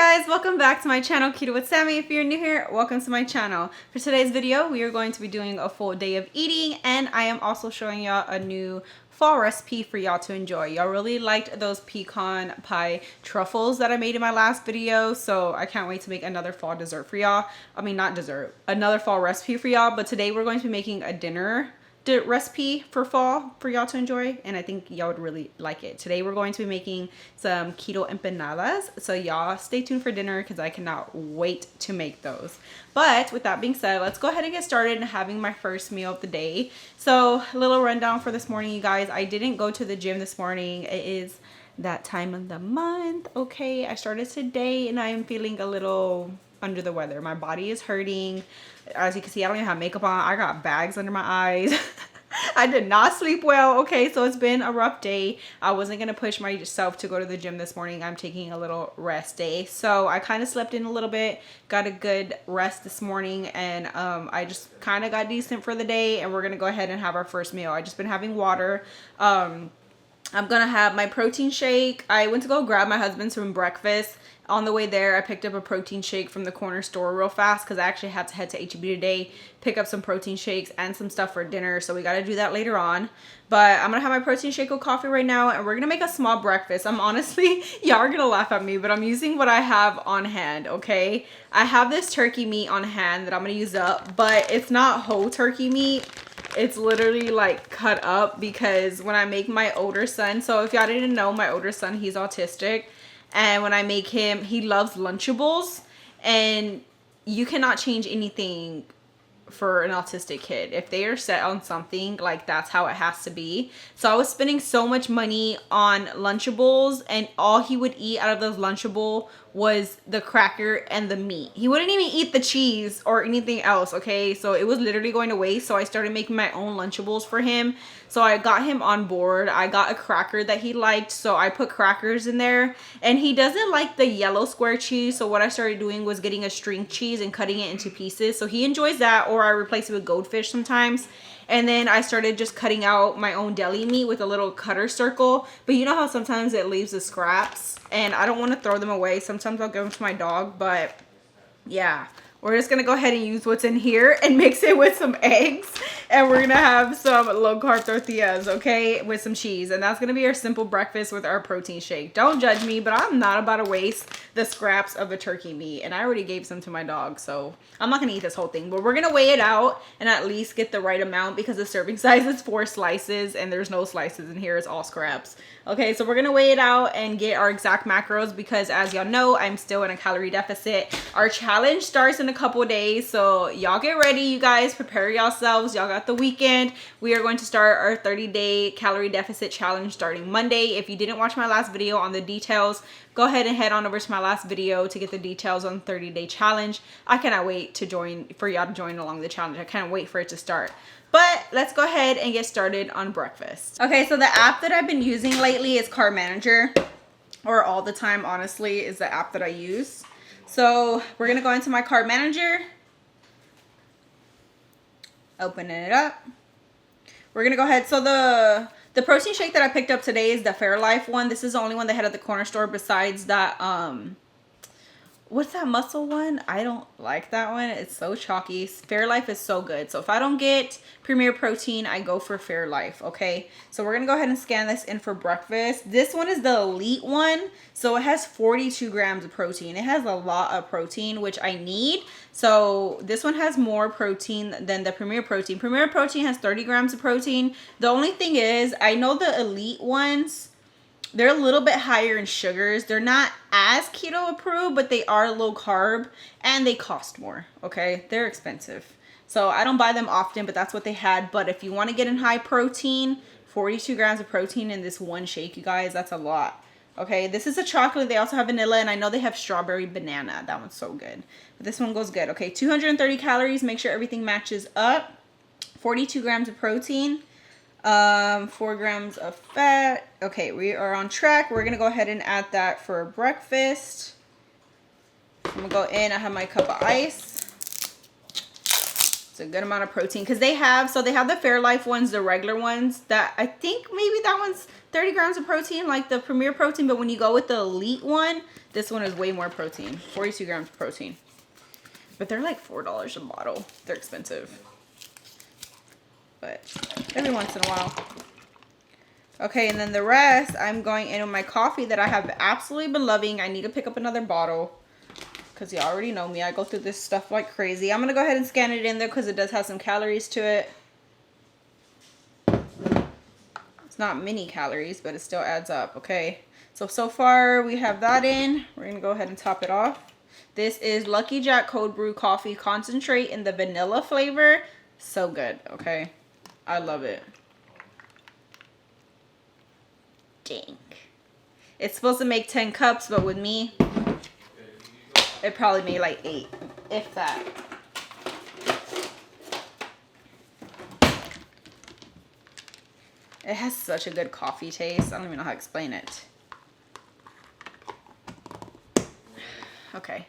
guys, welcome back to my channel, Keto with Sammy. If you're new here, welcome to my channel. For today's video, we are going to be doing a full day of eating, and I am also showing y'all a new fall recipe for y'all to enjoy. Y'all really liked those pecan pie truffles that I made in my last video, so I can't wait to make another fall dessert for y'all. I mean, not dessert, another fall recipe for y'all, but today we're going to be making a dinner recipe for fall for y'all to enjoy, and I think y'all would really like it. Today we're going to be making some keto empanadas, so y'all stay tuned for dinner because I cannot wait to make those. But with that being said, let's go ahead and get started in having my first meal of the day. So a little rundown for this morning, you guys. I didn't go to the gym this morning. It is that time of the month. Okay, I started today and I am feeling a little under the weather. My body is hurting. As you can see, I don't even have makeup on. I got bags under my eyes. I did not sleep well. Okay, so it's been a rough day. I wasn't going to push myself to go to the gym this morning. I'm taking a little rest day. So I kind of slept in a little bit, got a good rest this morning, and I just kind of got decent for the day, and we're going to go ahead and have our first meal. I just been having water. I'm going to have my protein shake. I went to go grab my husband some breakfast. On the way there, I picked up a protein shake from the corner store real fast because I actually had to head to HEB today, pick up some protein shakes and some stuff for dinner. So we got to do that later on. But I'm going to have my protein shake with coffee right now, and we're going to make a small breakfast. I'm honestly, y'all are going to laugh at me, but I'm using what I have on hand, okay? I have this turkey meat on hand that I'm going to use up, but it's not whole turkey meat. It's literally like cut up because when I make my older son, so if y'all didn't know, my older son, he's autistic. And when I make him, he loves Lunchables, and you cannot change anything for an autistic kid. If they are set on something, like that's how it has to be. So I was spending so much money on Lunchables, and all he would eat out of those Lunchable was the cracker and the meat. He wouldn't even eat the cheese or anything else, okay? So it was literally going to waste. So I started making my own Lunchables for him. So I got him on board. I got a cracker that he liked, so I put crackers in there. And he doesn't like the yellow square cheese, so what I started doing was getting a string cheese and cutting it into pieces. So he enjoys that, or I replace it with goldfish sometimes. And then I started just cutting out my own deli meat with a little cutter circle. But you know how sometimes it leaves the scraps, and I don't want to throw them away. Sometimes I'll give them to my dog, but yeah. We're just going to go ahead and use what's in here and mix it with some eggs. And we're going to have some low-carb tortillas, okay, with some cheese. And that's going to be our simple breakfast with our protein shake. Don't judge me, but I'm not about to waste the scraps of the turkey meat. And I already gave some to my dog, so I'm not going to eat this whole thing. But we're going to weigh it out and at least get the right amount because the serving size is 4 slices. And there's no slices in here. It's all scraps. Okay, so we're going to weigh it out and get our exact macros because as y'all know, I'm still in a calorie deficit. Our challenge starts in a couple days, so y'all get ready, you guys. Prepare yourselves. Y'all got the weekend. We are going to start our 30-day calorie deficit challenge starting Monday. If you didn't watch my last video on the details, go ahead and head on over to my last video to get the details on the 30-day challenge. I cannot wait for y'all to join along the challenge. I can't wait for it to start. But let's go ahead and get started on breakfast. Okay, so the app that I've been using lately is Carb Manager, or all the time, honestly, is the app that I use. So we're gonna go into my Carb Manager, open it up. We're gonna go ahead. So the protein shake that I picked up today is the Fairlife one. This is the only one they had at the corner store besides that what's that muscle one? I don't like that one. It's so chalky. Fairlife is so good. So if I don't get Premier Protein, I go for Fairlife, okay? So we're going to go ahead and scan this in for breakfast. This one is the Elite one. So it has 42 grams of protein. It has a lot of protein, which I need. So this one has more protein than the Premier Protein. Premier Protein has 30 grams of protein. The only thing is, I know the Elite ones, they're a little bit higher in sugars. They're not as keto approved, but they are low carb and they cost more, okay? They're expensive. So I don't buy them often, but that's what they had. But if you want to get in high protein, 42 grams of protein in this one shake, you guys, that's a lot. Okay, this is a chocolate. They also have vanilla, and I know they have strawberry banana. That one's so good. But this one goes good. Okay, 230 calories. Make sure everything matches up. 42 grams of protein. 4 grams of fat. Okay, we are on track. We're gonna go ahead and add that for breakfast. I'm gonna go in. I have my cup of ice. It's a good amount of protein because they have the Fairlife ones, the regular ones that I think maybe that one's 30 grams of protein, like the Premier Protein, but when you go with the Elite one, this one is way more protein. 42 grams of protein. But they're like $4 a bottle. They're expensive. But every once in a while. Okay, and then the rest, I'm going in with my coffee that I have absolutely been loving. I need to pick up another bottle because you already know me. I go through this stuff like crazy. I'm going to go ahead and scan it in there because it does have some calories to it. It's not many calories, but it still adds up, okay? So far we have that in. We're going to go ahead and top it off. This is Lucky Jack Cold Brew Coffee Concentrate in the vanilla flavor. So good, okay? I love it. Dang. It's supposed to make 10 cups, but with me, it probably made like 8, if that. It has such a good coffee taste. I don't even know how to explain it. Okay.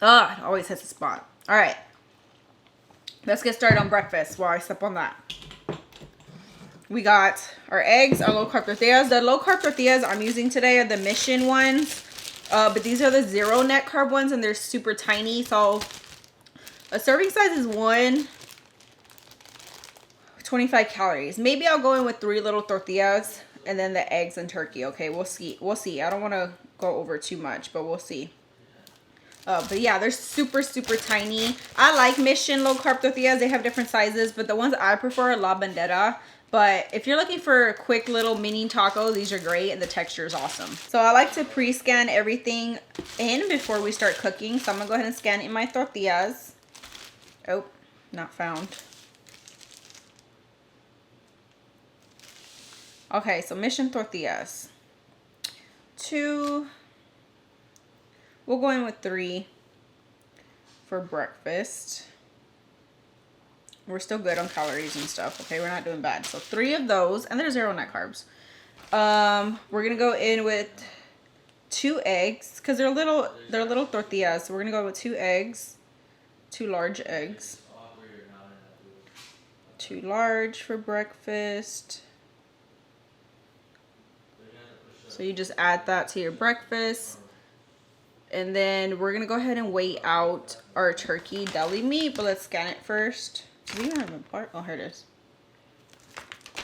Ah, it always hits a spot. All right. Let's get started on breakfast while I sip on that. We got our eggs, our low-carb tortillas. The low-carb tortillas I'm using today are the Mission ones. But these are the zero net carb ones, and they're super tiny. So a serving size is 25 calories. Maybe I'll go in with 3 little tortillas and then the eggs and turkey. Okay, we'll see. We'll see. I don't want to go over too much, but we'll see. But yeah, they're super, super tiny. I like Mission low carb tortillas. They have different sizes, but the ones I prefer are La Bandera. But if you're looking for a quick little mini taco, these are great and the texture is awesome. So I like to pre-scan everything in before we start cooking. So I'm gonna go ahead and scan in my tortillas. Oh, not found. Okay, so Mission tortillas. 2. We'll go in with 3 for breakfast. We're still good on calories and stuff. Okay, we're not doing bad. So 3 of those, and they're 0 net carbs. We're gonna go in with 2 eggs because they're little tortillas. So we're gonna go with 2 eggs, 2 large eggs. 2 large for breakfast. So you just add that to your breakfast. And then we're going to go ahead and weigh out our turkey deli meat. But let's scan it first. Do we even have a part? Oh, here it is.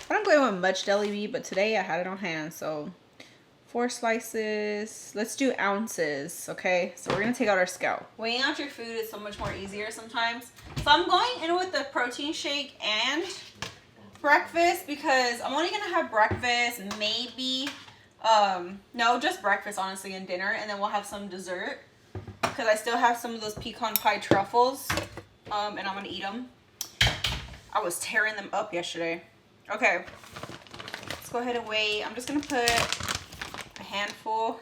I don't go with much deli meat, but today I had it on hand. So 4 slices. Let's do ounces, okay? So we're going to take out our scale. Weighing out your food is so much more easier sometimes. So I'm going in with the protein shake and breakfast because I'm only going to have breakfast, maybe... no, just breakfast, honestly, and dinner, and then we'll have some dessert because I still have some of those pecan pie truffles, and I'm gonna eat them. I was tearing them up yesterday. Okay, let's go ahead and weigh. I'm just gonna put a handful,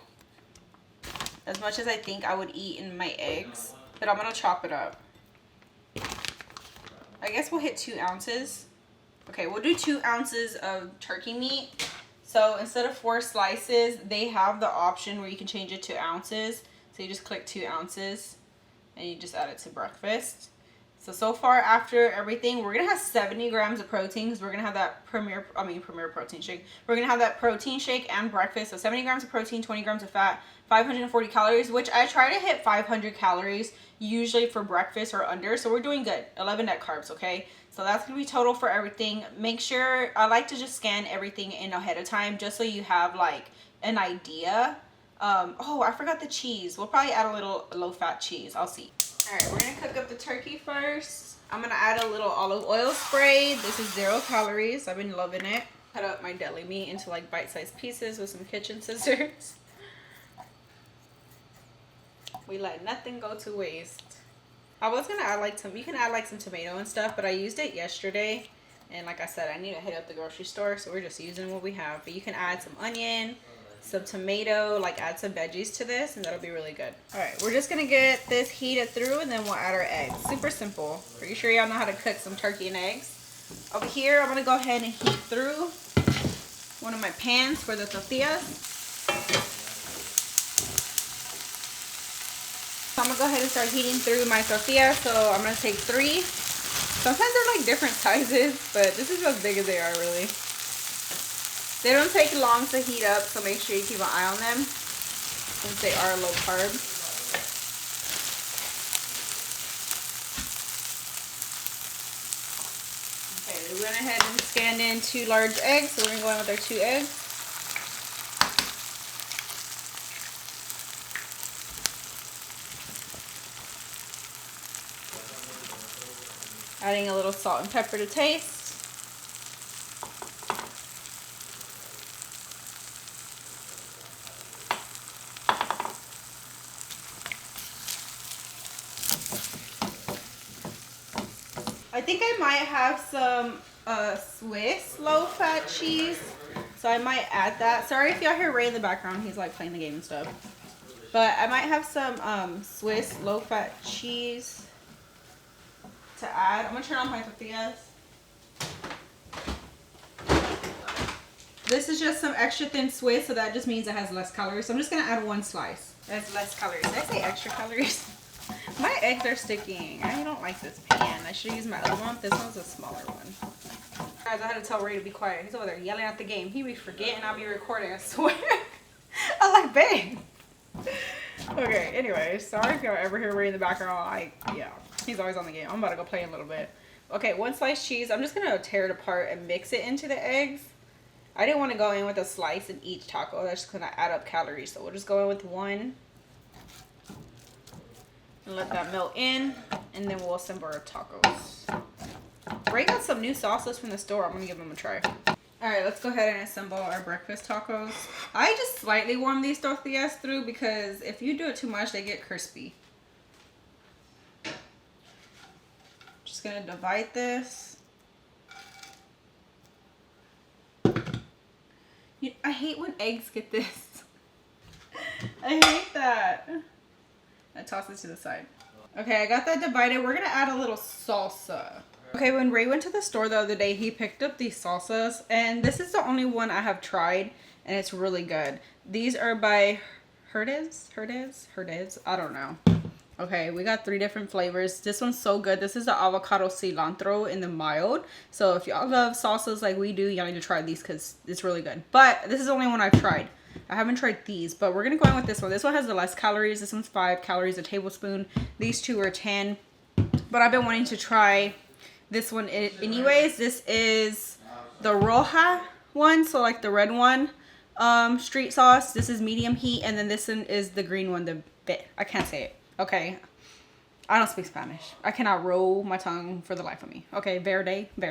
as much as I think I would eat in my eggs, but I'm gonna chop it up. I guess we'll hit 2 ounces. Okay, we'll do 2 ounces of turkey meat. So instead of 4 slices, they have the option where you can change it to ounces. So you just click 2 ounces and you just add it to breakfast. So far after everything, we're going to have 70 grams of protein because we're going to have that Premier Protein Shake. We're going to have that protein shake and breakfast. So 70 grams of protein, 20 grams of fat, 540 calories, which I try to hit 500 calories usually for breakfast or under. So we're doing good. 11 net carbs, okay? So that's going to be total for everything. Make sure, I like to just scan everything in ahead of time just so you have like an idea. Oh, I forgot the cheese. We'll probably add a little low-fat cheese. I'll see. All right, we're going to cook up the turkey first. I'm going to add a little olive oil spray. This is 0 calories. I've been loving it. Cut up my deli meat into like bite-sized pieces with some kitchen scissors. We let nothing go to waste. I was going to add like you can add like some tomato and stuff, but I used it yesterday. And like I said, I need to hit up the grocery store, so we're just using what we have. But you can add some onion, some tomato, like add some veggies to this, and that'll be really good. All right, we're just going to get this heated through, and then we'll add our eggs. Super simple. Pretty sure y'all know how to cook some turkey and eggs. Over here, I'm going to go ahead and heat through one of my pans for the tortillas. So I'm going to go ahead and start heating through my tortillas. So I'm going to take 3 Sometimes they're like different sizes, but this is as big as they are really. They don't take long to heat up, so make sure you keep an eye on them since they are low carb. Okay, we went ahead and scanned in 2 large eggs, so we're gonna go in with our 2 eggs. Adding a little salt and pepper to taste. I think I might have some Swiss low-fat cheese, so I might add that. Sorry if y'all hear Ray in the background, he's like playing the game and stuff. But I might have some Swiss low-fat cheese to add. I'm gonna turn on my tortillas. This is just some extra thin Swiss, so that just means it has less calories. So I'm just gonna add 1 slice. That's less calories. Did I say extra calories? My eggs are sticking. I don't like this pan. I should use my other one. This one's a smaller one. Guys, I had to tell Ray to be quiet. He's over there yelling at the game. He be forgetting I'll be recording, I swear. I like, babe. Okay, anyway, sorry if y'all ever hear Ray in the background. Yeah, he's always on the game. I'm about to go play a little bit. Okay, 1 slice cheese. I'm just gonna tear it apart and mix it into the eggs. I didn't want to go in with a slice in each taco. That's just gonna add up calories. So we'll just go in with 1. And let that melt in, and then we'll assemble our tacos. Ray got some new sauces from the store. I'm gonna give them a try. All right, let's go ahead and assemble our breakfast tacos. I just slightly warm these tortillas through because if you do it too much, they get crispy. Just gonna divide this. I hate when eggs get this. I hate that. I toss it to the side. Okay, I got that divided. We're gonna add a little salsa. Okay, when Ray went to the store the other day, he picked up these salsas, and this is the only one I have tried, and it's really good. These are by Herdez? I don't know. Okay, we got 3 different flavors. This one's so good. This is the avocado cilantro in the mild. So if y'all love salsas like we do, y'all need to try these because it's really good. But this is the only one I've tried. I haven't tried these, but we're gonna go in with this one. This one has the less calories. This one's 5 calories a tablespoon. These 2 are 10. But I've been wanting to try this one anyways. This is the Roja one, so like the red one, street sauce. This is medium heat, and then this one is the green one, the bit. I can't say it. Okay. I don't speak Spanish. I cannot roll my tongue for the life of me. Okay, verde. You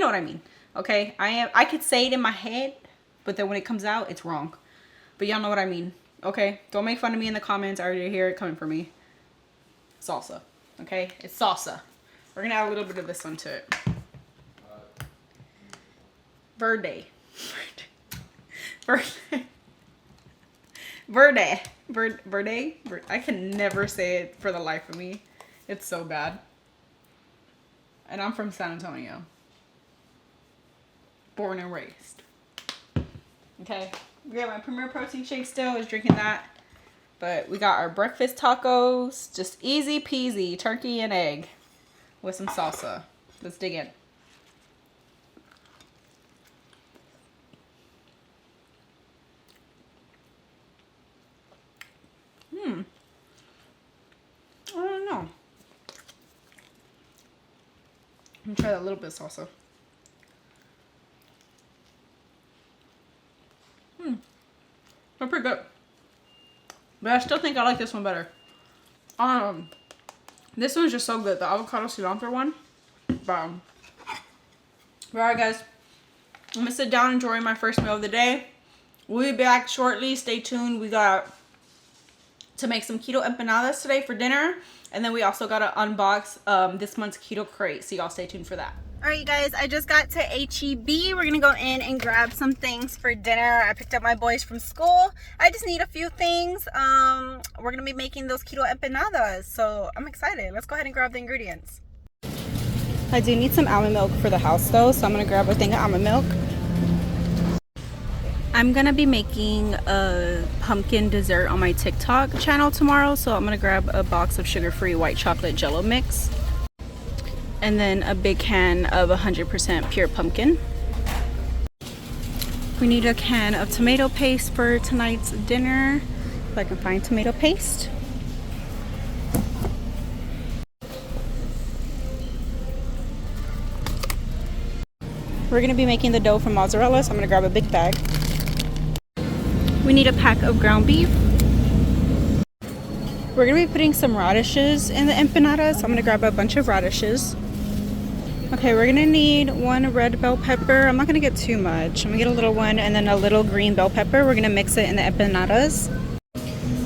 know what I mean. Okay, I could say it in my head, but then when it comes out, it's wrong. But y'all know what I mean. Okay, don't make fun of me in the comments. I already hear it coming from me. Salsa. Okay, it's salsa. We're gonna add a little bit of this one to it. Verde. I can never say it for the life of me. It's so bad. And I'm from San Antonio. Born and raised. Okay, we got my Premier Protein shake still. I was drinking that. But we got our breakfast tacos. Just easy peasy. Turkey and egg with some salsa. Let's dig in. I don't know. I'm gonna try that little bit of salsa. They're pretty good. But I still think I like this one better. This one's just so good. The avocado cilantro one. Bomb. Alright guys. I'm gonna sit down and enjoy my first meal of the day. We'll be back shortly. Stay tuned. We got to make some keto empanadas today for dinner. And then we also got to unbox this month's KetoKrate. So y'all stay tuned for that. Alright you guys, I just got to H-E-B. We're going to go in and grab some things for dinner. I picked up my boys from school. I just need a few things. We're going to be making those keto empanadas. So I'm excited. Let's go ahead and grab the ingredients. I do need some almond milk for the house though. So I'm going to grab a thing of almond milk. I'm gonna be making a pumpkin dessert on my TikTok channel tomorrow, so I'm gonna grab a box of sugar-free white chocolate jello mix and then a big can of 100% pure pumpkin. We need a can of tomato paste for tonight's dinner, if I can find tomato paste. We're gonna be making the dough from mozzarella, so I'm gonna grab a big bag. We need a pack of ground beef. We're gonna be putting some radishes in the empanadas, so I'm gonna grab a bunch of radishes. Okay, we're gonna need one red bell pepper. I'm not gonna get too much. I'm gonna get a little one and then a little green bell pepper. We're gonna mix it in the empanadas.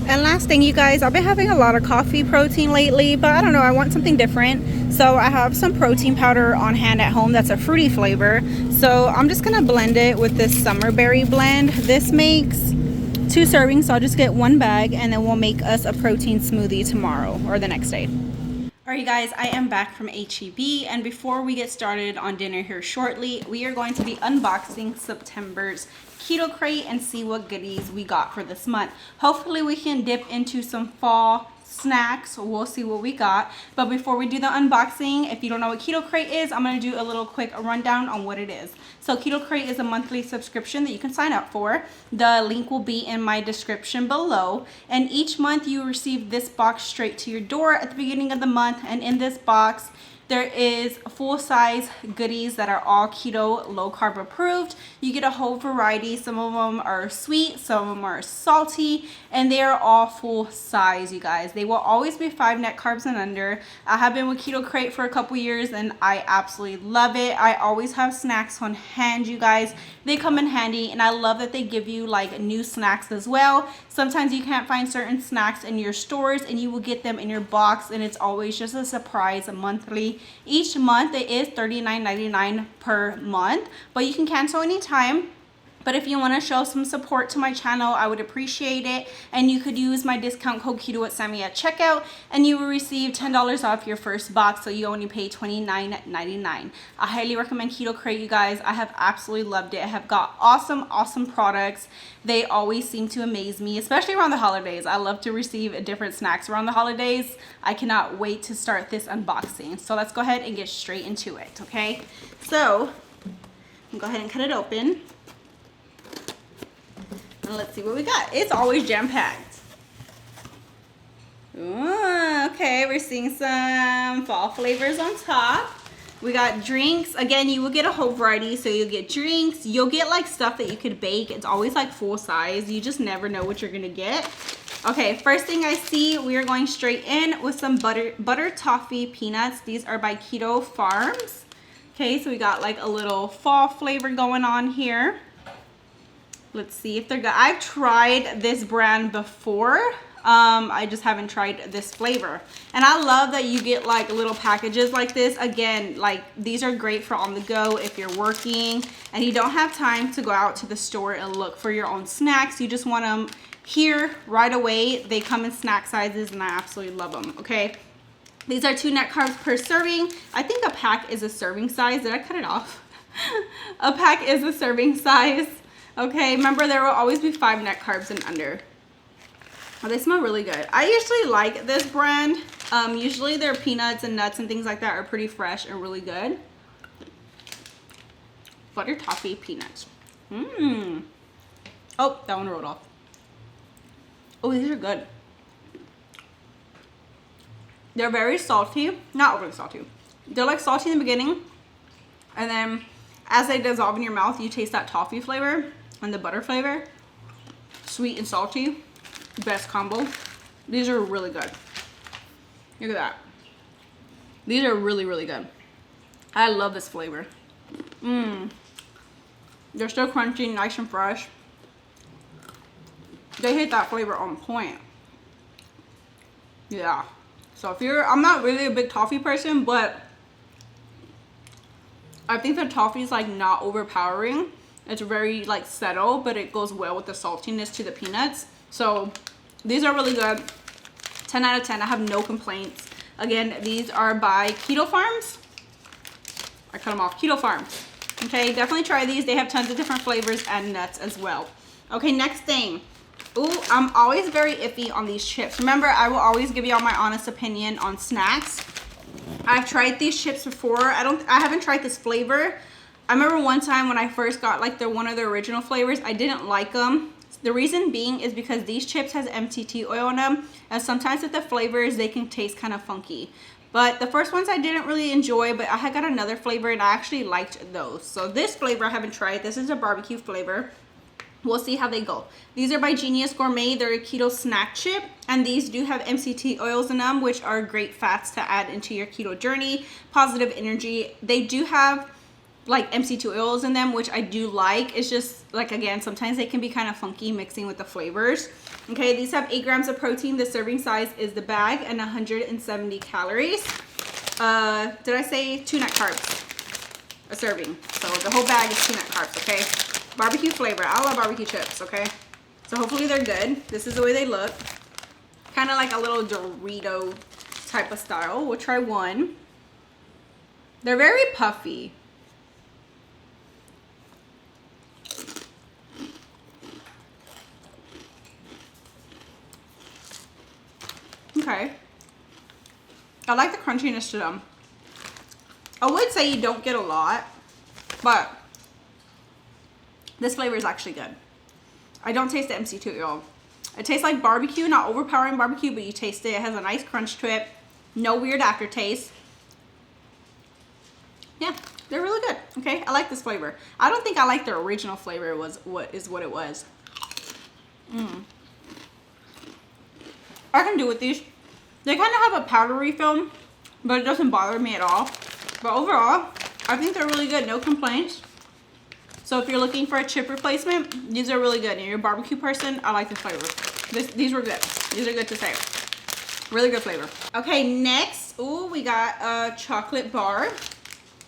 And last thing, you guys, I've been having a lot of coffee protein lately, but I don't know, I want something different. So I have some protein powder on hand at home that's a fruity flavor. So I'm just gonna blend it with this summer berry blend. This makes 2 servings, so I'll just get 1 bag and then we'll make us a protein smoothie tomorrow or the next day. All right, you guys, I am back from HEB, and before we get started on dinner here shortly, we are going to be unboxing September's KetoKrate and see what goodies we got for this month. Hopefully we can dip into some fall snacks. We'll see what we got. But before we do the unboxing, if you don't know what KetoKrate is, I'm going to do a little quick rundown on what it is. So KetoKrate is a monthly subscription that you can sign up for. The link will be in my description below. And each month you receive this box straight to your door at the beginning of the month. And in this box, there is full-size goodies that are all keto, low-carb approved. You get a whole variety. Some of them are sweet, some of them are salty, and they are all full-size, you guys. They will always be 5 net carbs and under. I have been with KetoKrate for a couple years, and I absolutely love it. I always have snacks on hand, you guys. They come in handy, and I love that they give you like new snacks as well. Sometimes you can't find certain snacks in your stores, and you will get them in your box, and it's always just a surprise monthly. Each month it is $39.99 per month, but you can cancel anytime. But if you want to show some support to my channel, I would appreciate it. And you could use my discount code KetoWithSammy at checkout, and you will receive $10 off your first box, so you only pay $29.99. I highly recommend KetoKrate, you guys. I have absolutely loved it. I have got awesome products. They always seem to amaze me, especially around the holidays. I love to receive different snacks around the holidays. I cannot wait to start this unboxing. So let's go ahead and get straight into it, okay? So, go ahead and cut it open. Let's see what we got. It's always jam-packed. Okay, we're seeing some fall flavors on top. We got drinks. Again, you will get a whole variety. So you'll get drinks. You'll get like stuff that you could bake. It's always like full size. You just never know what you're gonna get. Okay, first thing I see, we are going straight in with some butter toffee peanuts. These are by Keto Farms. Okay, so we got like a little fall flavor going on here. Let's see if they're good. I've tried this brand before. I just haven't tried this flavor. And I love that you get like little packages like this. Again, like these are great for on the go if you're working and you don't have time to go out to the store and look for your own snacks. You just want them here right away. They come in snack sizes and I absolutely love them, okay? These are 2 net carbs per serving. I think a pack is a serving size. Did I cut it off? A pack is a serving size. Okay, remember there will always be 5 net carbs and under. Oh, they smell really good. I usually like this brand. Usually their peanuts and nuts and things like that are pretty fresh and really good. Butter toffee peanuts. Oh, that one rolled off. Oh, these are good. They're very salty. Not overly salty. They're like salty in the beginning. And then as they dissolve in your mouth, you taste that toffee flavor and the butter flavor. Sweet and salty. Best combo. These are really good. Look at that. These are really good. I love this flavor. They're still crunchy, nice and fresh. They hit that flavor on point. Yeah. So if you're, I'm not really a big toffee person, but I think the toffee is like not overpowering. It's very like subtle, but it goes well with the saltiness to the peanuts. So these are really good. 10 out of 10. I have no complaints. Again, these are by Keto Farms. I cut them off. Keto Farms. Okay, definitely try these. They have tons of different flavors and nuts as well. Okay, next thing. Ooh, I'm always very iffy on these chips. Remember, I will always give y'all my honest opinion on snacks. I've tried these chips before. I haven't tried this flavor. I remember one time when I first got like one of the original flavors, I didn't like them. The reason being is because these chips has MCT oil in them, and sometimes with the flavors, they can taste kind of funky. But the first ones I didn't really enjoy, but I had got another flavor and I actually liked those. So this flavor I haven't tried. This is a barbecue flavor. We'll see how they go. These are by Genius Gourmet. They're a keto snack chip, and these do have MCT oils in them, which are great fats to add into your keto journey. Positive energy. They do have like MCT oils in them, which I do like. It's just like, again, sometimes they can be kind of funky mixing with the flavors. Okay, these have 8 grams of protein. The serving size is the bag and 170 calories. Did I say 2 net carbs a serving? So the whole bag is 2 net carbs, okay? Barbecue flavor. I love barbecue chips, okay? So hopefully they're good. This is the way they look. Kind of like a little Dorito type of style. We'll try one. They're very puffy. Okay. I like the crunchiness to them. I would say you don't get a lot, but this flavor is actually good. I don't taste the MCT oil. It tastes like barbecue, not overpowering barbecue, but you taste it. It has a nice crunch to it. No weird aftertaste. Yeah, they're really good. Okay, I like this flavor. I don't think I like the original flavor was what it was. I can do with these. They kind of have a powdery film, but it doesn't bother me at all. But overall, I think they're really good. No complaints. So if you're looking for a chip replacement, these are really good. And you're a barbecue person, I like this flavor. These were good. These are good to say. Really good flavor. Okay, next, ooh, we got a chocolate bar.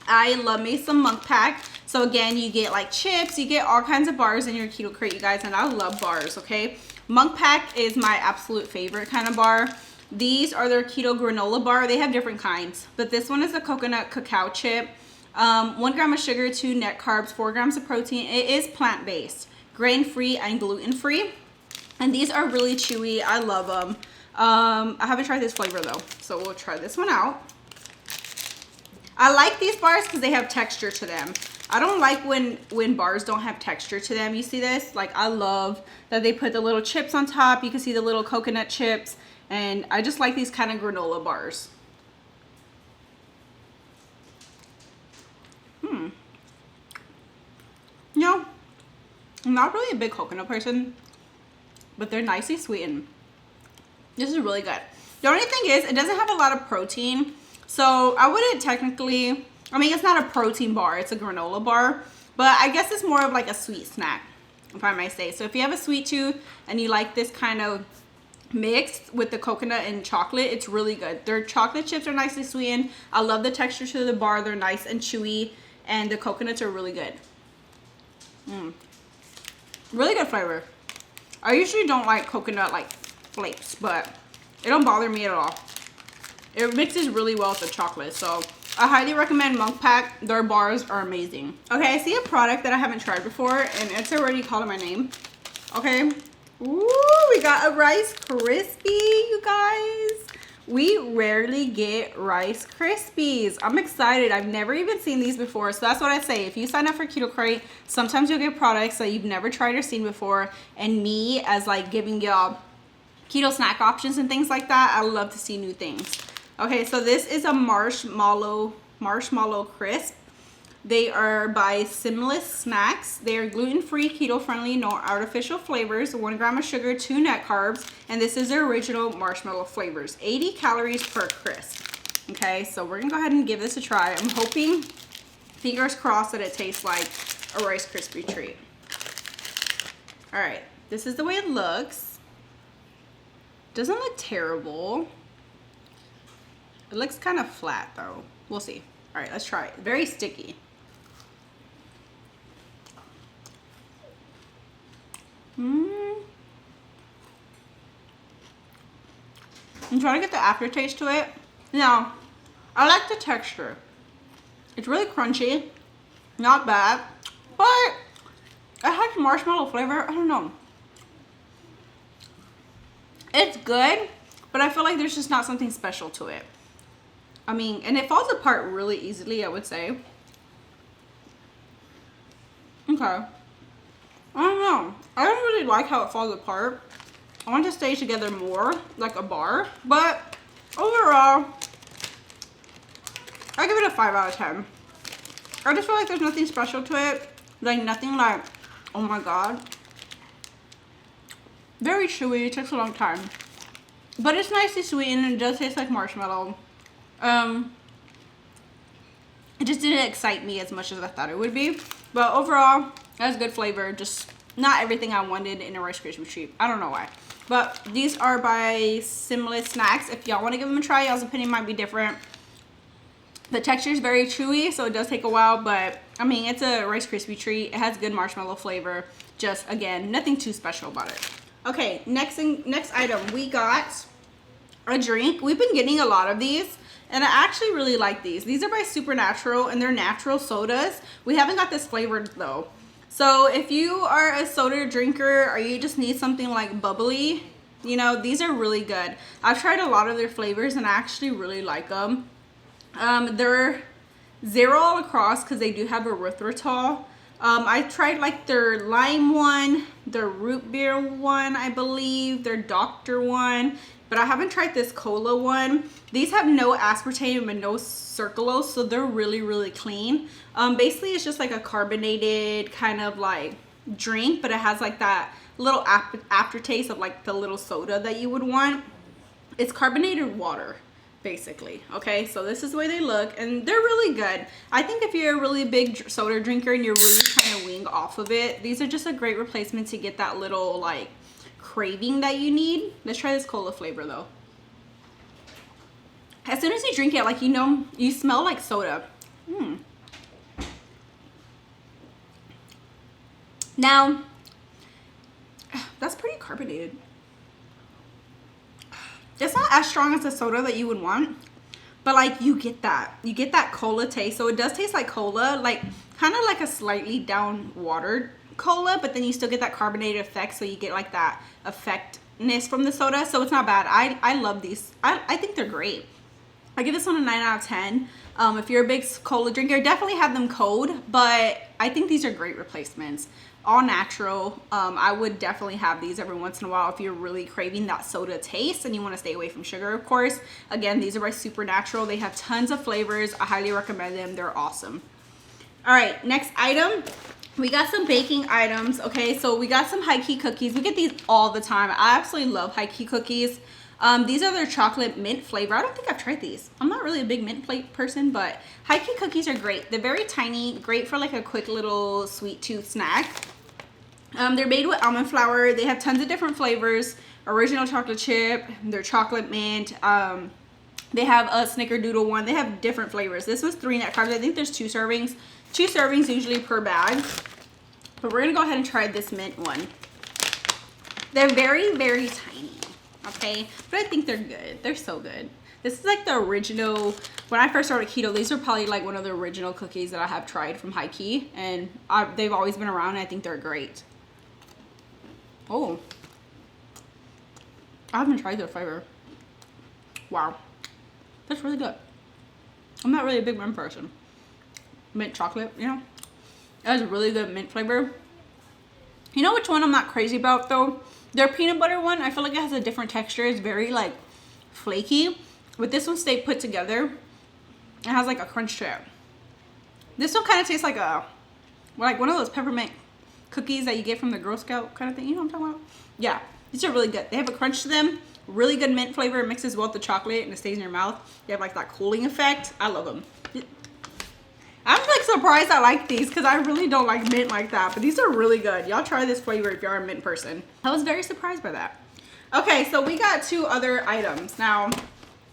I love me some Monk Pack. So again, you get like chips, you get all kinds of bars in your KetoKrate, you guys, and I love bars, okay? Monk Pack is my absolute favorite kind of bar. These are their keto granola bar. They have different kinds, but this one is a coconut cacao chip. 1 gram of sugar, 2 net carbs, 4 grams of protein. It is plant-based, grain-free, and gluten-free. And these are really chewy. I love them. I haven't tried this flavor though, so we'll try this one out. I like these bars because they have texture to them. I don't like when bars don't have texture to them. You see this? Like, I love that they put the little chips on top. You can see the little coconut chips. And I just like these kind of granola bars. You know, I'm not really a big coconut person, but they're nicely sweetened. This is really good. The only thing is, it doesn't have a lot of protein. So I wouldn't technically, I mean, it's not a protein bar, it's a granola bar. But I guess it's more of like a sweet snack, if I might say. So if you have a sweet tooth and you like this kind of mixed with the coconut and chocolate, it's really good. Their chocolate chips are nicely sweetened. I love the texture to the bar. They're nice and chewy, and the coconuts are really good. Really good flavor. I usually don't like coconut like flakes, but it don't bother me at all. It mixes really well with the chocolate, so I highly recommend Monk Pack. Their bars are amazing. Okay, I see a product that I haven't tried before, and it's already calling my name. Okay. Ooh, we got a Rice Krispie, you guys. We rarely get Rice Krispies. I'm excited. I've never even seen these before. So that's what I say. If you sign up for KetoKrate, sometimes you'll get products that you've never tried or seen before. And me, as like giving y'all keto snack options and things like that, I love to see new things. Okay, so this is a marshmallow crisp. They are by Simless Snacks. They are gluten-free, keto-friendly, no artificial flavors, 1 gram of sugar, 2 net carbs, and this is their original marshmallow flavors. 80 calories per crisp. Okay, so we're gonna go ahead and give this a try. I'm hoping, fingers crossed, that it tastes like a Rice Krispie treat. All right, this is the way it looks. Doesn't look terrible. It looks kind of flat though. We'll see. All right, let's try it. Very sticky. I'm trying to get the aftertaste to it. Now, I like the texture. It's really crunchy. Not bad, but it has marshmallow flavor. I don't know. It's good, but I feel like there's just not something special to it. I mean, and it falls apart really easily, I would say. Okay. I don't know. I don't really like how it falls apart. I want it to stay together more, like a bar. But overall, I give it a 5 out of 10. I just feel like there's nothing special to it. Like nothing like, oh my god. Very chewy, it takes a long time. But it's nicely sweet and it does taste like marshmallow. It just didn't excite me as much as I thought it would be. But overall, it has good flavor. Just not everything I wanted in a Rice Krispie treat. I don't know why. But these are by Similar Snacks. If y'all want to give them a try, y'all's opinion might be different. The texture is very chewy, so it does take a while. But, I mean, it's a Rice Krispie treat. It has good marshmallow flavor. Just, again, nothing too special about it. Okay, next item. We got a drink. We've been getting a lot of these. And I actually really like these. These are by Supernatural, and they're natural sodas. We haven't got this flavored, though. So if you are a soda drinker or you just need something like bubbly, you know, these are really good. I've tried a lot of their flavors, and I actually really like them. They're 0 all across because they do have erythritol. I tried like their lime one, their root beer one, I believe, their doctor one. But I haven't tried this cola one. These have no aspartame and no sucralose, so they're really, really clean. Basically, it's just like a carbonated kind of like drink, but it has like that little aftertaste of like the little soda that you would want. It's carbonated water, basically. Okay, so this is the way they look, and they're really good. I think if you're a really big soda drinker and you're really trying to wean off of it, these are just a great replacement to get that little like craving that you need. Let's try this cola flavor though. As soon as you drink it, like, you know, you smell like soda. Now, that's pretty carbonated. It's not as strong as the soda that you would want, but like you get that cola taste. So it does taste like cola, like kind of like a slightly down watered cola, but then you still get that carbonated effect, so you get like that effectiveness from the soda. So it's not bad. I love these. I think they're great. I give this one a 9 out of 10. If you're a big cola drinker, definitely have them cold, but I think these are great replacements. All natural. I would definitely have these every once in a while if you're really craving that soda taste and you want to stay away from sugar, of course. Again, these are by Supernatural. They have tons of flavors. I highly recommend them. They're awesome. All right, next item. We got some baking items. Okay, so we got some high key cookies. We get these all the time. I absolutely love high key cookies. These are their chocolate mint flavor. I don't think I've tried these. I'm not really a big mint plate person, but high key cookies are great. They're very tiny, great for like a quick little sweet tooth snack. They're made with almond flour. They have tons of different flavors. Original chocolate chip, they're chocolate mint. They have a snickerdoodle one. They have different flavors. This was 3 net carbs. I think there's 2 servings. 2 servings usually per bag. But we're gonna go ahead and try this mint one. They're very, very tiny. Okay, but I think they're good. They're so good. This is like the original. When I first started keto, these are probably like one of the original cookies that I have tried from High Key, and they've always been around, and I think they're great. Oh, I haven't tried their flavor. Wow, that's really good. I'm not really a big mint person. Mint chocolate, you know, it has a really good mint flavor. You know which one I'm not crazy about though? Their peanut butter one, I feel like it has a different texture. It's very like flaky. With this one, stay put together. It has like a crunch to it. This one kind of tastes like one of those peppermint cookies that you get from the Girl Scout kind of thing. You know what I'm talking about? Yeah, these are really good. They have a crunch to them. Really good mint flavor. It mixes well with the chocolate and it stays in your mouth. They have like that cooling effect. I love them. I'm like surprised I like these because I really don't like mint like that, but these are really good. Y'all try this flavor if you're a mint person. I was very surprised by that. Okay, so we got 2 other items. Now,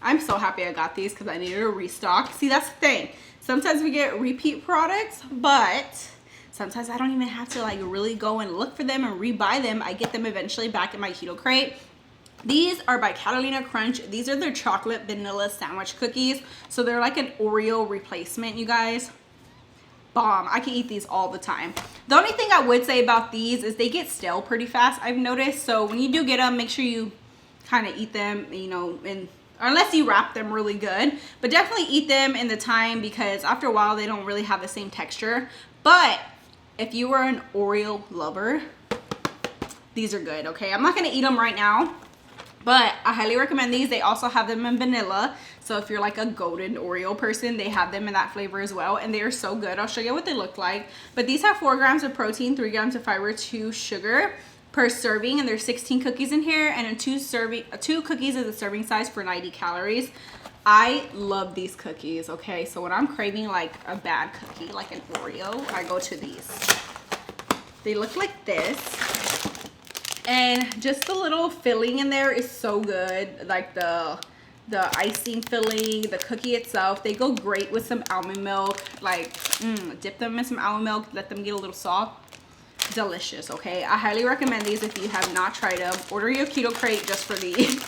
I'm so happy I got these because I needed a restock. See, that's the thing. Sometimes we get repeat products, but sometimes I don't even have to like really go and look for them and rebuy them. I get them eventually back in my KetoKrate. These are by Catalina Crunch. These are their chocolate vanilla sandwich cookies. So they're like an Oreo replacement, you guys. bomb. I can eat these all the time. The only thing I would say about these is they get stale pretty fast, I've noticed. So when you do get them, make sure you kind of eat them, you know, unless you wrap them really good. But definitely eat them in the time, because after a while they don't really have the same texture. But if you are an Oreo lover, these are good, okay? I'm not gonna eat them right now, but I highly recommend these. They also have them in vanilla. So if you're like a golden Oreo person, they have them in that flavor as well. And they are so good. I'll show you what they look like. But these have 4 grams of protein, 3 grams of fiber, 2 sugar per serving. And there's 16 cookies in here. And 2 cookies is the serving size for 90 calories. I love these cookies, okay? So when I'm craving like a bad cookie, like an Oreo, I go to these. They look like this. And just the little filling in there is so good. Like the icing filling, the cookie itself, they go great with some almond milk. Like, dip them in some almond milk, let them get a little soft. Delicious, okay? I highly recommend these if you have not tried them. Order your KetoKrate just for these.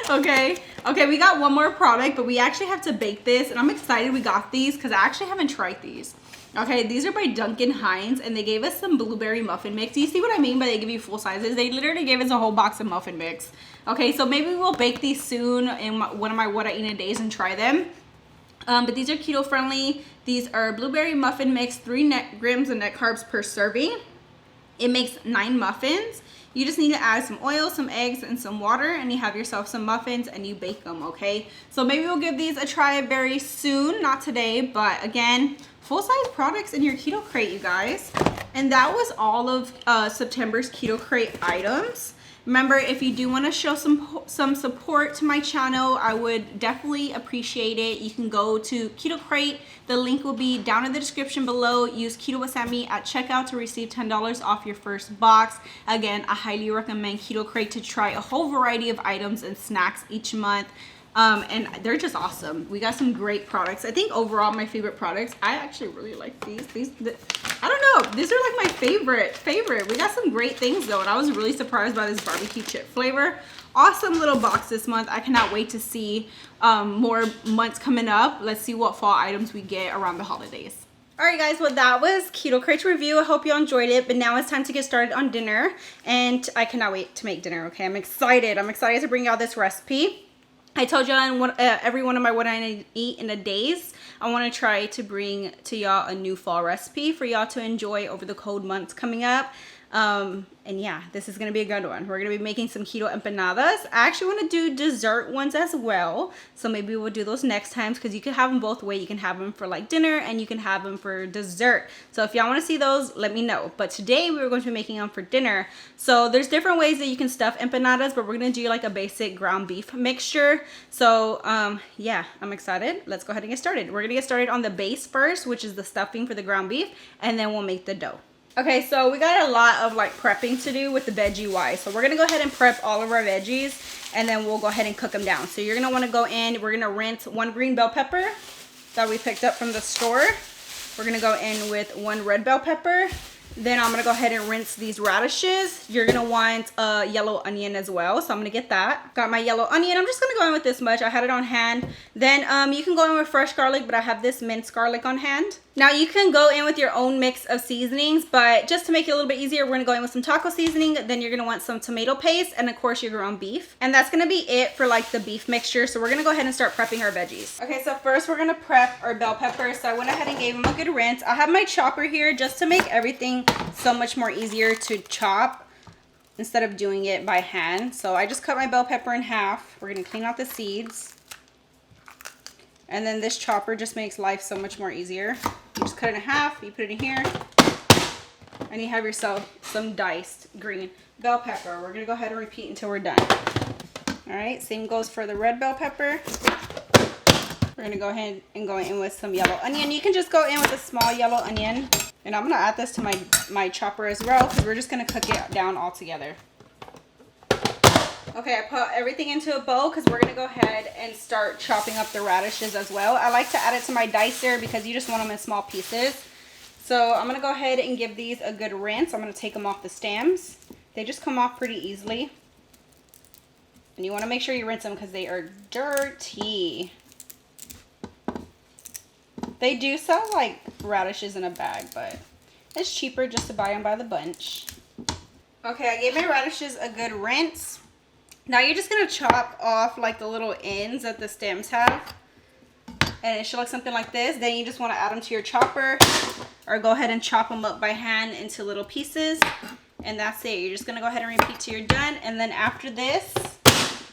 Okay, we got one more product, but we actually have to bake this, and I'm excited we got these because I actually haven't tried these. Okay, these are by Duncan Hines, and they gave us some blueberry muffin mix. Do you see what I mean by they give you full sizes? They literally gave us a whole box of muffin mix. Okay, so maybe we'll bake these soon in one of my What I Eat in a Days and try them. But these are keto friendly. These are blueberry muffin mix, 3 grams of net carbs per serving. It makes 9 muffins. You just need to add some oil, some eggs, and some water, and you have yourself some muffins, and you bake them, okay? So maybe we'll give these a try very soon, not today, but again, full-size products in your KetoKrate, you guys. And that was all of September's KetoKrate items. Remember, if you do want to show some support to my channel, I would definitely appreciate it. You can go to KetoKrate. The link will be down in the description below. Use KetoWithSammy at checkout to receive $10 off your first box. Again, I highly recommend KetoKrate to try a whole variety of items and snacks each month. And they're just awesome. We got some great products. I think overall my favorite products, I actually really like these. I don't know, these are like my favorite. We got some great things though, and I was really surprised by this barbecue chip flavor. Awesome little box this month. I cannot wait to see more months coming up. Let's see what fall items we get around the holidays. Alright guys, well that was KetoKrate's review. I hope you enjoyed it, but now it's time to get started on dinner, and I cannot wait to make dinner, okay? I'm excited to bring y'all this recipe. I told y'all in every one of my What I Eat in a Days, I want to try to bring to y'all a new fall recipe for y'all to enjoy over the cold months coming up. And yeah, this is going to be a good one. We're going to be making some keto empanadas. I actually want to do dessert ones as well. So maybe we'll do those next times, because you can have them both ways. You can have them for like dinner, and you can have them for dessert. So if y'all want to see those, let me know. But today we were going to be making them for dinner. So there's different ways that you can stuff empanadas, but we're going to do like a basic ground beef mixture. So yeah, I'm excited. Let's go ahead and get started. We're going to get started on the base first, which is the stuffing for the ground beef, and then we'll make the dough. Okay, so we got a lot of like prepping to do with the veggie wise. So we're gonna go ahead and prep all of our veggies, and then we'll go ahead and cook them down. So you're gonna wanna go in, we're gonna rinse 1 green bell pepper that we picked up from the store. We're gonna go in with 1 red bell pepper. Then I'm gonna go ahead and rinse these radishes. You're gonna want a yellow onion as well, so I'm gonna get that. Got my yellow onion. I'm just gonna go in with this much. I had it on hand. Then you can go in with fresh garlic, but I have this minced garlic on hand. Now you can go in with your own mix of seasonings, but just to make it a little bit easier, we're gonna go in with some taco seasoning. Then you're gonna want some tomato paste, and of course your ground beef. And that's gonna be it for like the beef mixture. So we're gonna go ahead and start prepping our veggies. Okay, so first we're gonna prep our bell peppers. So I went ahead and gave them a good rinse. I have my chopper here just to make everything so much more easier to chop instead of doing it by hand. So I just cut my bell pepper in half. We're gonna clean out the seeds. And then this chopper just makes life so much more easier. You just cut it in half, you put it in here, and you have yourself some diced green bell pepper. We're gonna go ahead and repeat until we're done. All right, same goes for the red bell pepper. We're gonna go ahead and go in with some yellow onion. You can just go in with a small yellow onion. And I'm gonna add this to my chopper as well, because we're just gonna cook it down all together. Okay, I put everything into a bowl because we're gonna go ahead and start chopping up the radishes as well. I like to add it to my dicer because you just want them in small pieces. So I'm gonna go ahead and give these a good rinse. I'm gonna take them off the stems. They just come off pretty easily. And you wanna make sure you rinse them because they are dirty. They do sell like radishes in a bag, but it's cheaper just to buy them by the bunch. Okay, I gave my radishes a good rinse. Now you're just gonna chop off like the little ends that the stems have. And it should look something like this. Then you just wanna add them to your chopper, or go ahead and chop them up by hand into little pieces. And that's it. You're just gonna go ahead and repeat till you're done. And then after this,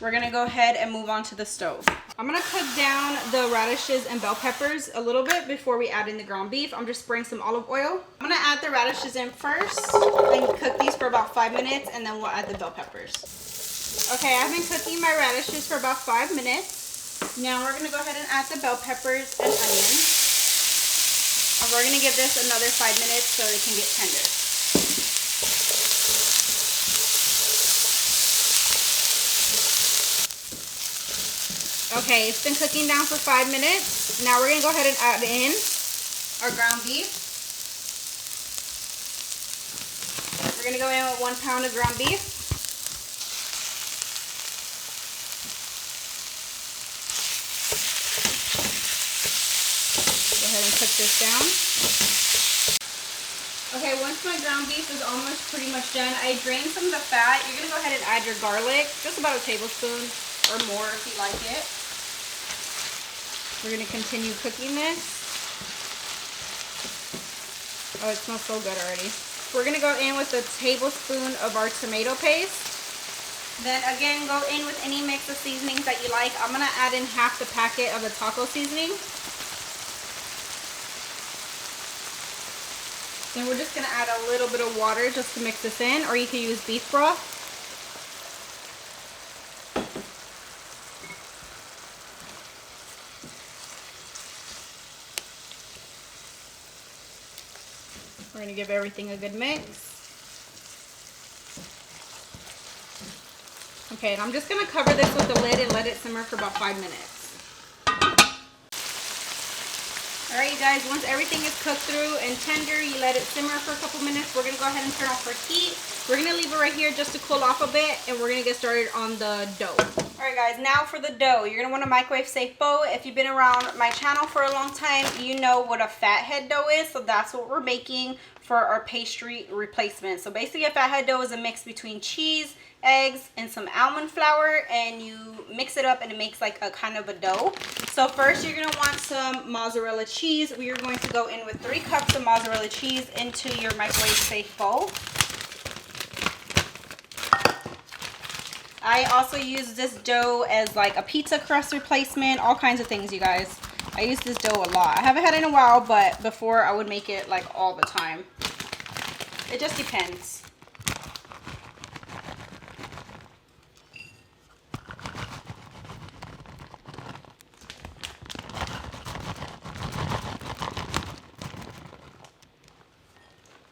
we're gonna go ahead and move on to the stove. I'm gonna cook down the radishes and bell peppers a little bit before we add in the ground beef. I'm just spraying some olive oil. I'm gonna add the radishes in first and cook these for about 5 minutes, and then we'll add the bell peppers. Okay, I've been cooking my radishes for about 5 minutes. Now we're gonna go ahead and add the bell peppers and onions. And we're gonna give this another 5 minutes so it can get tender. Okay, it's been cooking down for 5 minutes. Now we're gonna go ahead and add in our ground beef. We're gonna go in with 1 pound of ground beef. Go ahead and cook this down. Okay, once my ground beef is almost pretty much done, I drained some of the fat. You're gonna go ahead and add your garlic, just about a tablespoon or more if you like it. We're gonna continue cooking this. Oh, it smells so good already. We're gonna go in with a tablespoon of our tomato paste. Then again, go in with any mix of seasonings that you like. I'm gonna add in half the packet of the taco seasoning. Then we're just gonna add a little bit of water just to mix this in, or you can use beef broth. We're going to give everything a good mix. Okay, and I'm just going to cover this with the lid and let it simmer for about 5 minutes. Alright, you guys, once everything is cooked through and tender, you let it simmer for a couple minutes. We're going to go ahead and turn off our heat. We're going to leave it right here just to cool off a bit, and we're going to get started on the dough. Alright guys, now for the dough. You're going to want a microwave safe bowl. If you've been around my channel for a long time, you know what a fathead dough is. So that's what we're making for our pastry replacement. So basically a fathead dough is a mix between cheese, eggs, and some almond flour, and you mix it up and it makes like a kind of a dough. So first you're going to want some mozzarella cheese. We are going to go in with 3 cups of mozzarella cheese into your microwave safe bowl. I also use this dough as like a pizza crust replacement, all kinds of things, you guys. I use this dough a lot. I haven't had it in a while, but before I would make it like all the time. It just depends.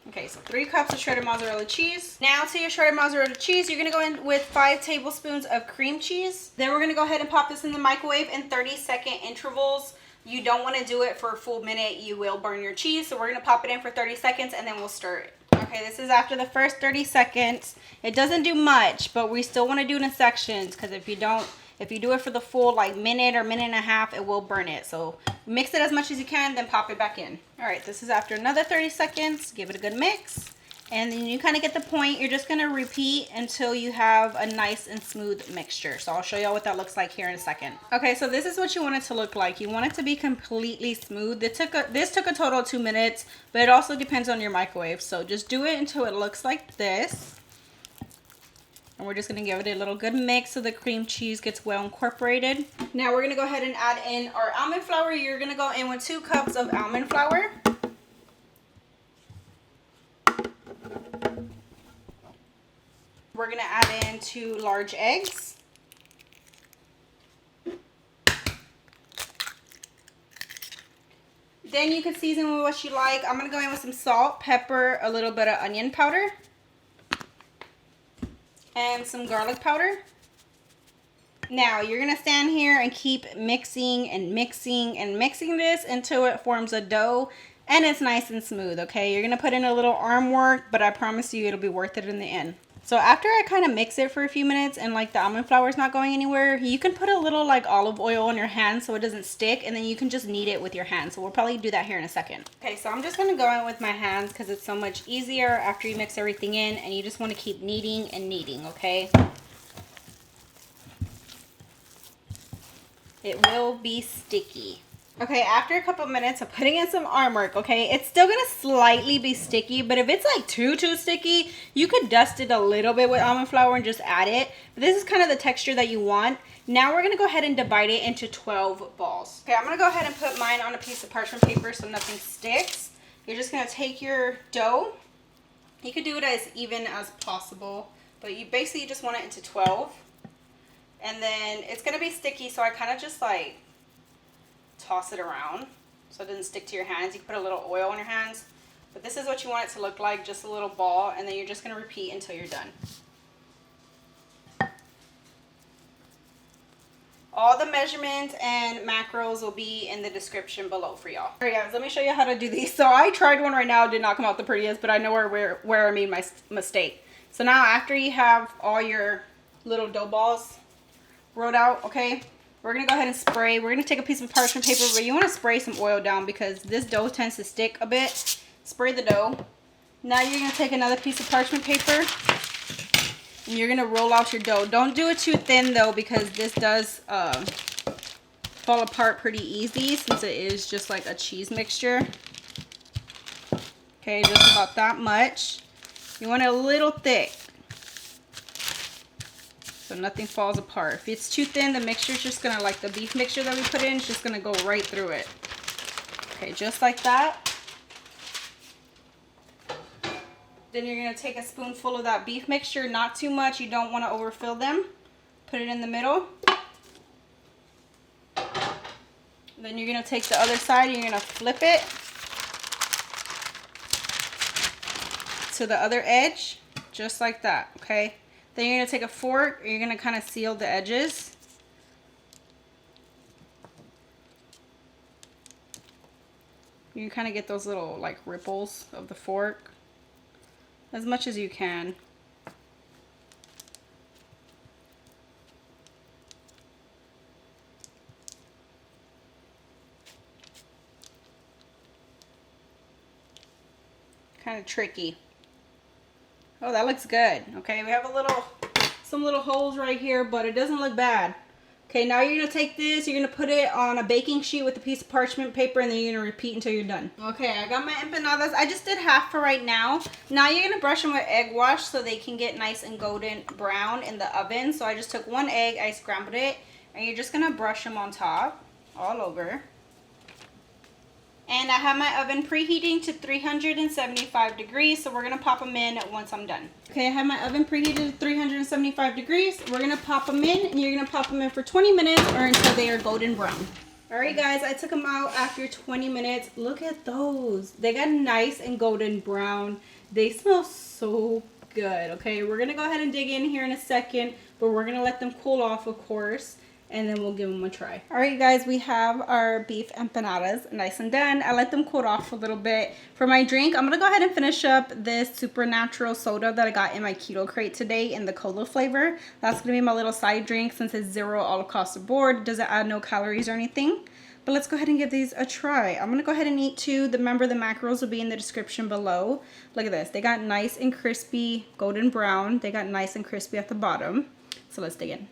Okay, so 3 cups of shredded mozzarella cheese. Now to your shredded mozzarella cheese, you're gonna go in with 5 tablespoons of cream cheese. Then we're gonna go ahead and pop this in the microwave in 30-second intervals. You don't wanna do it for a full minute, you will burn your cheese. So we're gonna pop it in for 30 seconds and then we'll stir it. Okay, this is after the first 30 seconds. It doesn't do much, but we still wanna do it in sections, because if you do it for the full like minute or minute and a half, it will burn it. So mix it as much as you can, then pop it back in. All right, this is after another 30 seconds. Give it a good mix. And then you kind of get the point. You're just going to repeat until you have a nice and smooth mixture. So I'll show y'all what that looks like here in a second. Okay, so this is what you want it to look like. You want it to be completely smooth. This took a total of 2 minutes, but it also depends on your microwave. So just do it until it looks like this. And we're just going to give it a little good mix so the cream cheese gets well incorporated. Now we're going to go ahead and add in our almond flour. You're going to go in with 2 cups of almond flour. We're going to add in 2 large eggs. Then you can season with what you like. I'm going to go in with some salt, pepper, a little bit of onion powder, and some garlic powder. Now you're going to stand here and keep mixing and mixing and mixing this until it forms a dough and it's nice and smooth. Okay, you're going to put in a little arm work, but I promise you it'll be worth it in the end. So after I kind of mix it for a few minutes and like the almond flour is not going anywhere, you can put a little like olive oil on your hand so it doesn't stick, and then you can just knead it with your hands. So we'll probably do that here in a second. Okay, so I'm just going to go in with my hands because it's so much easier after you mix everything in, and you just want to keep kneading and kneading, okay? It will be sticky. Okay, after a couple minutes of putting in some arm work, okay, it's still gonna slightly be sticky, but if it's like too sticky, you could dust it a little bit with almond flour and just add it. But this is kind of the texture that you want. Now we're gonna go ahead and divide it into 12 balls. Okay, I'm gonna go ahead and put mine on a piece of parchment paper so nothing sticks. You're just gonna take your dough. You could do it as even as possible, but you basically just want it into 12. And then it's gonna be sticky, so I kind of just like toss it around so it doesn't stick to your hands. You can put a little oil on your hands, but this is what you want it to look like, just a little ball, and then you're just going to repeat until you're done. All the measurements and macros will be in the description below for y'all. Alright guys, let me show you how to do these. So I tried one right now, it did not come out the prettiest, but I know where I made my mistake. So now after you have all your little dough balls rolled out, okay, we're going to go ahead and spray. We're going to take a piece of parchment paper, but you want to spray some oil down because this dough tends to stick a bit. Spray the dough. Now you're going to take another piece of parchment paper and you're going to roll out your dough. Don't do it too thin though, because this does fall apart pretty easy since it is just like a cheese mixture. Okay, just about that much. You want it a little thick, so nothing falls apart. If it's too thin, the mixture is just gonna, like the beef mixture that we put in, is just gonna go right through it. Okay, just like that. Then you're gonna take a spoonful of that beef mixture, not too much, you don't wanna overfill them. Put it in the middle. Then you're gonna take the other side, you're gonna flip it to the other edge, just like that, okay? Then you're going to take a fork, and you're going to kind of seal the edges. You can kind of get those little like ripples of the fork as much as you can. Kind of tricky. Oh, that looks good. Okay, we have some little holes right here, but it doesn't look bad. Okay, now you're gonna take this, you're gonna put it on a baking sheet with a piece of parchment paper, and then you're gonna repeat until you're done. Okay, I got my empanadas. I just did half for right now. Now you're gonna brush them with egg wash so they can get nice and golden brown in the oven. So I just took one egg, I scrambled it, and you're just gonna brush them on top, all over. And I have my oven preheating to 375 degrees, so we're going to pop them in once I'm done. Okay, I have my oven preheated to 375 degrees. We're going to pop them in, and you're going to pop them in for 20 minutes or until they are golden brown. Alright guys, I took them out after 20 minutes. Look at those. They got nice and golden brown. They smell so good. Okay, we're going to go ahead and dig in here in a second, but we're going to let them cool off, of course, and then we'll give them a try. Alright guys, we have our beef empanadas nice and done. I let them cool off a little bit. For my drink, I'm going to go ahead and finish up this supernatural soda that I got in my KetoKrate today in the cola flavor. That's going to be my little side drink since it's zero all across the board. It doesn't add no calories or anything. But let's go ahead and give these a try. I'm going to go ahead and eat two. Remember, the macros will be in the description below. Look at this. They got nice and crispy golden brown. They got nice and crispy at the bottom. So let's dig in.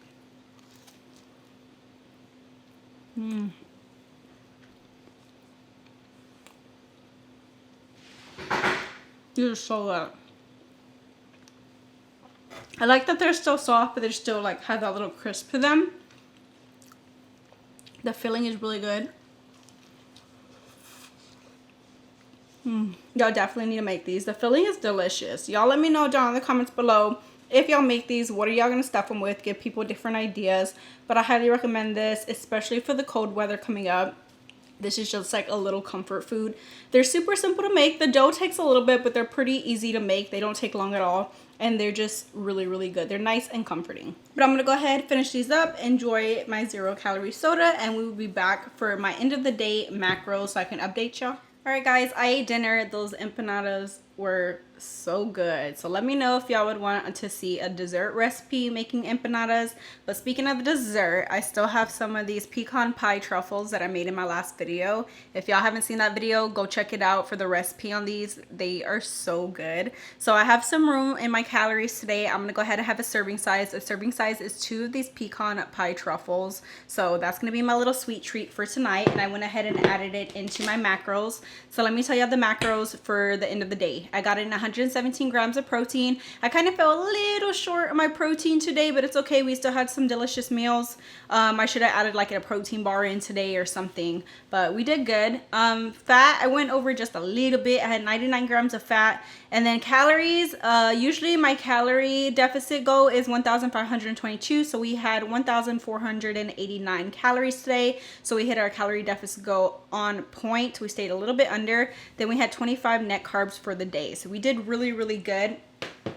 These are so good. I like that they're still soft, but they're still like have that little crisp to them. The filling is really good. Y'all definitely need to make these. The filling is delicious. Y'all let me know down in the comments below if y'all make these, what are y'all gonna stuff them with? Give people different ideas. But I highly recommend this, especially for the cold weather coming up. This is just like a little comfort food. They're super simple to make. The dough takes a little bit, but they're pretty easy to make. They don't take long at all. And they're just really, really good. They're nice and comforting. But I'm gonna go ahead, finish these up, enjoy my 0-calorie soda, and we will be back for my end of the day macros so I can update y'all. Alright guys, I ate dinner. Those empanadas were so good. So let me know if y'all would want to see a dessert recipe making empanadas. But speaking of dessert, I still have some of these pecan pie truffles that I made in my last video. If y'all haven't seen that video, go check it out for the recipe on these. They are so good. So I have some room in my calories today. I'm gonna go ahead and have a serving size. A serving size is 2 of these pecan pie truffles. So that's gonna be my little sweet treat for tonight. And I went ahead and added it into my macros. So let me tell you the macros for the end of the day. I got in 117 grams of protein. I kind of fell a little short on my protein today, but it's okay. We still had some delicious meals. I should have added like a protein bar in today or something, but we did good. Fat, I went over just a little bit. I had 99 grams of fat. And then calories, usually my calorie deficit goal is 1,522. So we had 1,489 calories today. So we hit our calorie deficit goal on point. We stayed a little bit under. Then we had 25 net carbs for the day. So we did really, really good.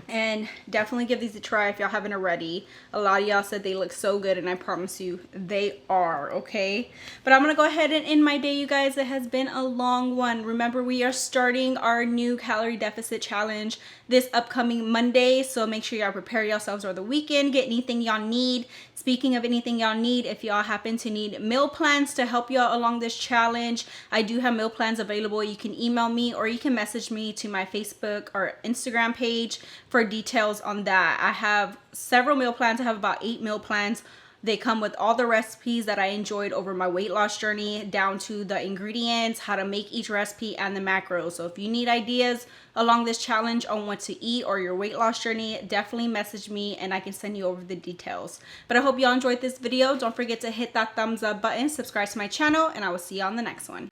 And definitely give these a try if y'all haven't already. A lot of y'all said they look so good, and I promise you they are, okay? But I'm gonna go ahead and end my day, you guys. It has been a long one. Remember, we are starting our new calorie deficit challenge this upcoming Monday, so make sure y'all prepare yourselves over the weekend. Get anything y'all need. Speaking of anything y'all need, if y'all happen to need meal plans to help y'all along this challenge, I do have meal plans available. You can email me or you can message me to my Facebook or Instagram page for details on that. I have several meal plans. I have about 8 meal plans. They come with all the recipes that I enjoyed over my weight loss journey, down to the ingredients, how to make each recipe, and the macros. So if you need ideas along this challenge on what to eat or your weight loss journey, definitely message me and I can send you over the details. But I hope y'all enjoyed this video. Don't forget to hit that thumbs up button, subscribe to my channel, and I will see you on the next one.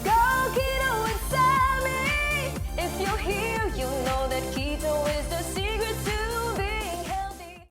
Go keto with Sammy. If you're here, you know that keto is the secret to